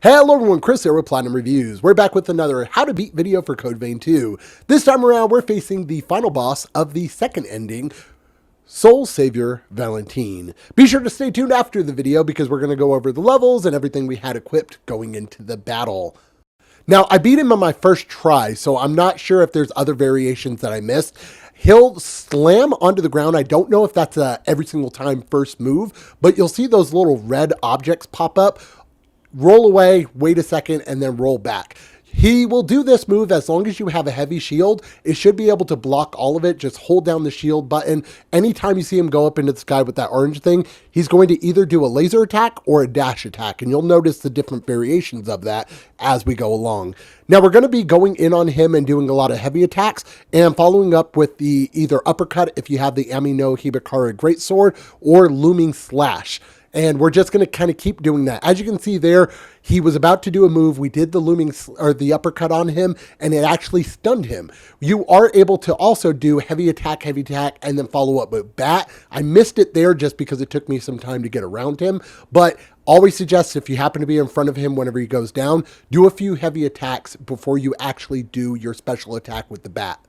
Hello everyone, Chris here with Platinum Reviews. We're back with another How to Beat video for Code Vein 2. This time around, we're facing the final boss of the second ending, Soul Savior Valentin. Be sure to stay tuned after the video because we're going to go over the levels and everything we had equipped going into the battle. Now, I beat him on my first try, so I'm not sure if there's other variations that I missed. He'll slam onto the ground. I don't know if that's a every single time first move, but you'll see those little red objects pop up. Roll away, wait a second, and then roll back. He will do this move as long as you have a heavy shield. It should be able to block all of it. Just hold down the shield button. Anytime you see him go up into the sky with that orange thing, he's going to either do a laser attack or a dash attack. And you'll notice the different variations of that as we go along. Now we're going to be going in on him and doing a lot of heavy attacks and following up with the either uppercut if you have the Ami no Hibikara Greatsword or Looming Slash. And we're just going to kind of keep doing that. As you can see there, he was about to do a move. We did the the uppercut on him, and it actually stunned him. You are able to also do heavy attack, and then follow up with bat. I missed it there just because it took me some time to get around him. But always suggest if you happen to be in front of him whenever he goes down, do a few heavy attacks before you actually do your special attack with the bat.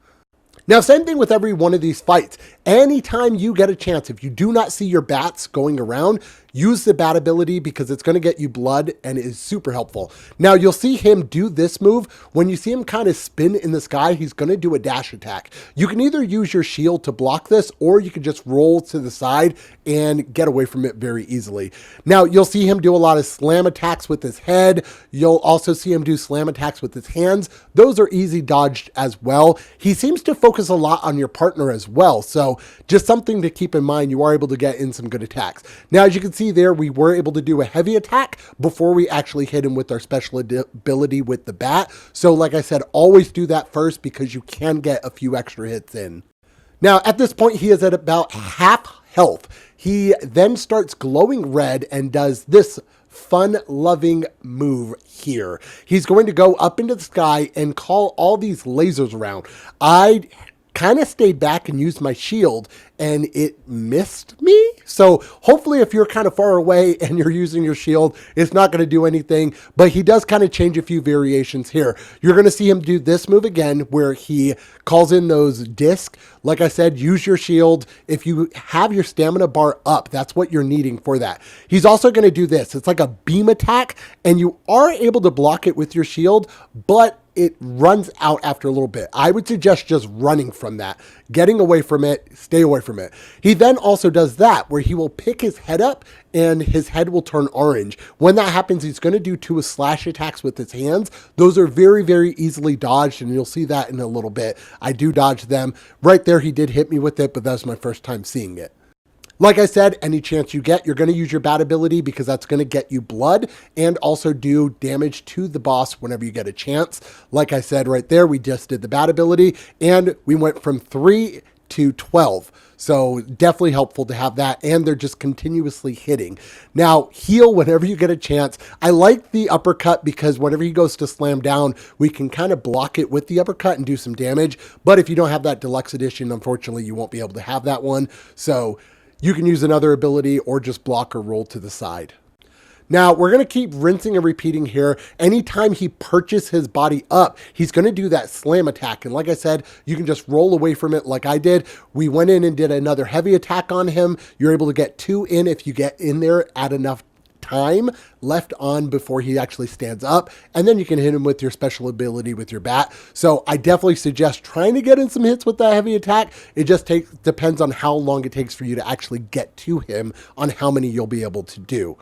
Now, same thing with every one of these fights. Anytime you get a chance, if you do not see your bats going around, use the bat ability because it's going to get you blood and is super helpful. Now, you'll see him do this move. When you see him kind of spin in the sky, he's going to do a dash attack. You can either use your shield to block this, or you can just roll to the side and get away from it very easily. Now, you'll see him do a lot of slam attacks with his head. You'll also see him do slam attacks with his hands. Those are easy dodged as well. He seems to focus a lot on your partner as well. So just something to keep in mind. You are able to get in some good attacks. Now, as you can see there, we were able to do a heavy attack before we actually hit him with our special ability with the bat. So like I said, always do that first because you can get a few extra hits in. Now, at this point, he is at about half health. He then starts glowing red and does this fun-loving move here. He's going to go up into the sky and call all these lasers around. I kind of stayed back and used my shield and it missed me. So hopefully if you're kind of far away and you're using your shield, it's not going to do anything, but he does kind of change a few variations here. You're going to see him do this move again where he calls in those discs. Like I said, use your shield. If you have your stamina bar up, that's what you're needing for that. He's also going to do this. It's like a beam attack and you are able to block it with your shield, but it runs out after a little bit. I would suggest just running from that, getting away from it, stay away from it. He then also does that where he will pick his head up and his head will turn orange. When that happens, he's going to do two slash attacks with his hands. Those are very, very easily dodged, and you'll see that in a little bit. I do dodge them. Right there, he did hit me with it, but that was my first time seeing it. Like I said, any chance you get, you're going to use your bat ability because that's going to get you blood and also do damage to the boss whenever you get a chance. Like I said right there, we just did the bat ability and we went from 3 to 12. So definitely helpful to have that. And they're just continuously hitting. Now, heal whenever you get a chance. I like the uppercut because whenever he goes to slam down, we can kind of block it with the uppercut and do some damage. But if you don't have that deluxe edition, unfortunately, you won't be able to have that one. So you can use another ability or just block or roll to the side. Now, we're going to keep rinsing and repeating here. Anytime he perches his body up, he's going to do that slam attack. And like I said, you can just roll away from it like I did. We went in and did another heavy attack on him. You're able to get 2 in if you get in there at enough time left on before he actually stands up, and then you can hit him with your special ability with your bat. So I definitely suggest trying to get in some hits with that heavy attack. It just depends on how long it takes for you to actually get to him on how many you'll be able to do.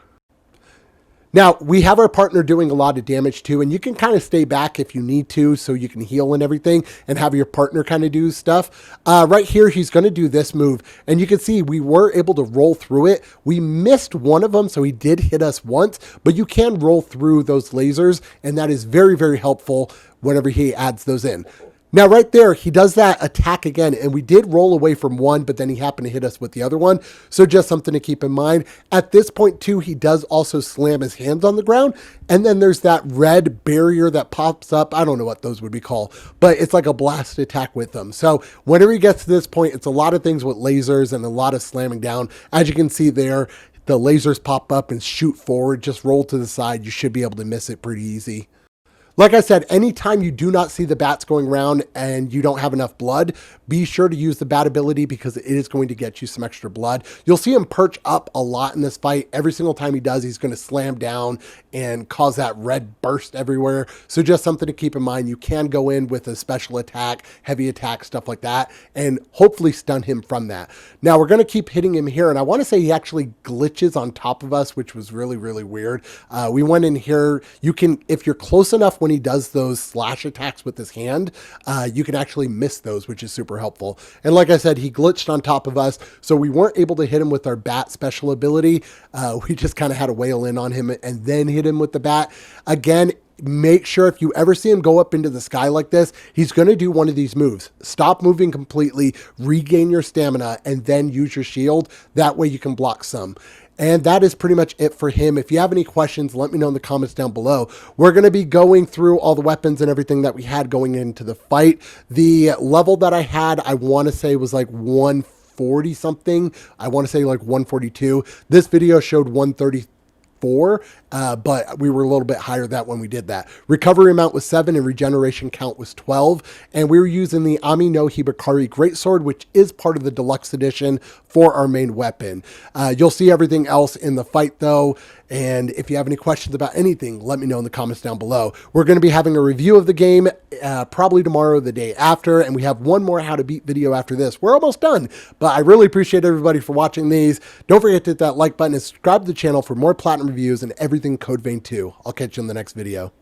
Now, we have our partner doing a lot of damage too, and you can kind of stay back if you need to so you can heal and everything and have your partner kind of do stuff. Right here, he's going to do this move, and you can see we were able to roll through it. We missed one of them, so he did hit us once, but you can roll through those lasers, and that is very, very helpful whenever he adds those in. Now, right there, he does that attack again, and we did roll away from one, but then he happened to hit us with the other one. So just something to keep in mind. At this point, too, he does also slam his hands on the ground, and then there's that red barrier that pops up. I don't know what those would be called, but it's like a blast attack with them. So whenever he gets to this point, it's a lot of things with lasers and a lot of slamming down. As you can see there, the lasers pop up and shoot forward. Just roll to the side. You should be able to miss it pretty easy. Like I said, anytime you do not see the bats going around and you don't have enough blood, be sure to use the bat ability because it is going to get you some extra blood. You'll see him perch up a lot in this fight. Every single time he does, he's going to slam down and cause that red burst everywhere. So just something to keep in mind. You can go in with a special attack, heavy attack, stuff like that, and hopefully stun him from that. Now we're going to keep hitting him here, and I want to say he actually glitches on top of us, which was really, really weird. We went in here. You can, if you're close enough when he does those slash attacks with his hand, you can actually miss those, which is super helpful. And like I said, he glitched on top of us, so we weren't able to hit him with our bat special ability. We just kind of had to wail in on him and then hit him with the bat. Again, make sure if you ever see him go up into the sky like this, he's going to do one of these moves. Stop moving completely, regain your stamina, and then use your shield. That way you can block some. And that is pretty much it for him. If you have any questions, let me know in the comments down below. We're going to be going through all the weapons and everything that we had going into the fight. The level that I had, I want to say was like 140 something. I want to say like 142. This video showed 134. But we were a little bit higher that when we did that. Recovery amount was 7 and regeneration count was 12. And we were using the Ami no Hibikari Greatsword, which is part of the deluxe edition for our main weapon. You'll see everything else in the fight though. And if you have any questions about anything, let me know in the comments down below. We're going to be having a review of the game probably tomorrow or the day after. And we have one more how to beat video after this. We're almost done, but I really appreciate everybody for watching these. Don't forget to hit that like button and subscribe to the channel for more platinum reviews and everything Code Vein 2. I'll catch you in the next video.